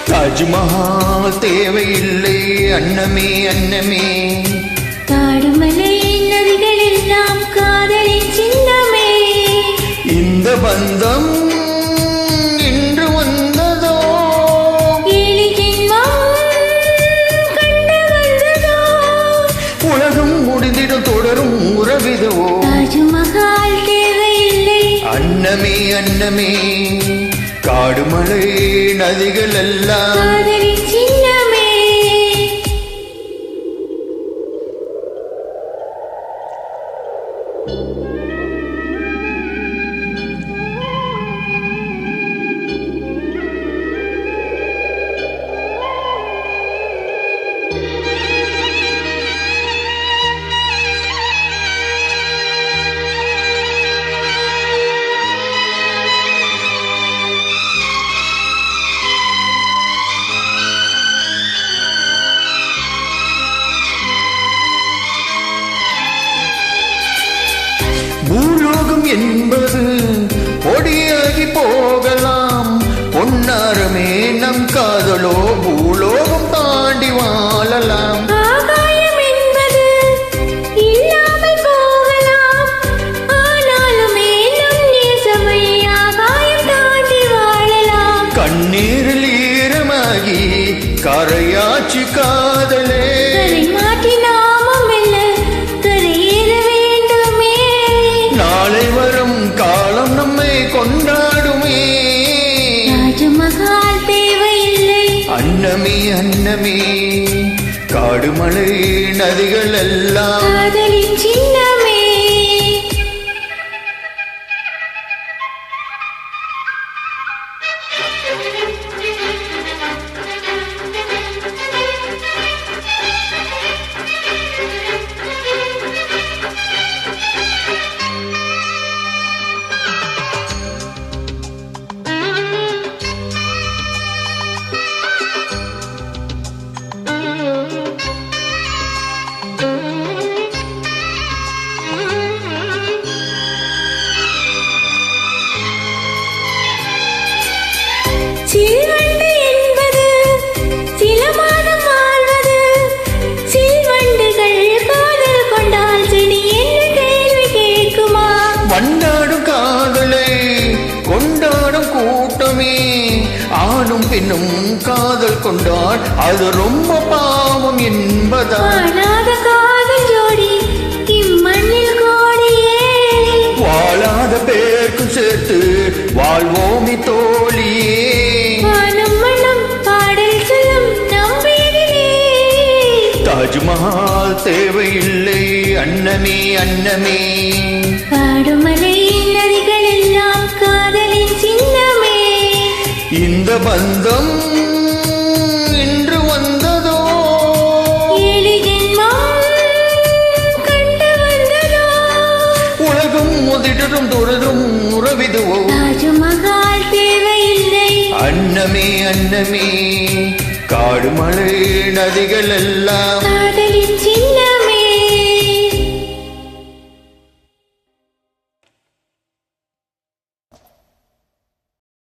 தாஜ்மஹால் தேவையில்லை அன்னமே அன்னமே, காடுமலை நதிகள் எல்லாம் காதலின் சின்னமே. இந்த பந்தம் இன்று வந்ததோ, ஏழு ஜென்மம் கண்டு வந்ததோ, உலகம் முடிந்திடும் தொடரும் உறவிதவோ. தாஜ்மஹால் தேவையில்லை அன்னமே அன்னமே, காடுமலை நதிகள் எல்லாம் காதலின் சின்னமே. பூலோகம் என்பது பொடியாகி போகலாம், பொன்னாரமே நம் காதலோ பூலோகம் தாண்டி வாழலாம். ஆகாயம் என்பது இல்லாமல் போகலாம், ஆனாலுமே நம் நேசமை ஆகாயம் தாண்டி வாழலாம். கண்ணீரில் ஈரமாகி கரையாட்சி காதலே, கரை மாற்றி நாமும் வெல்ல கரையேற வேண்டுமே. நாளை வரும் காலம் நம்மை கொண்டாடுமே. தாஜ்மஹால் தேவையில்லை அன்னமே அன்னமே, காடுமலை நதிகள் எல்லாம் காதலின் சின்னமே. சில்வண்டு என்பது சில மாதம் வாழ்வது, சில்வண்டுகள் காதல் கொண்டால் செடி என்ன கேள்வி கேட்குமா? வண்டாடும் காதலை கொண்டாடும் கூட்டமே, ஆணும் பெண்ணும் காதல் கொண்டால் அது ரொம்ப பாவம் என்பதா. காணாத காதல் ஜோடி இம்மண்ணில் கோடியே, வாழாத பேருக்கும் சேர்த்து வாழ்வோமி தோழியே. வானம் வண்ணம் பாடல் சொல்லும் நம்பியிலே, தாஜ்மஹால் தேவையில்லை அன்னமே அன்னமே, காடுமலை நதிகள் எல்லாம் காதலின் சின்னமே. இந்த பந்தம் இன்று வந்ததோ, ஏழு ஜென்மம் கண்டு வந்ததோ, உலகம் முதிடும் தொடரும் உறவிதுவோ. தாஜ்மஹால் தேவையில்லை அன்னமே அன்னமே, காடுமலை நதிகள் எல்லாம் காதலின்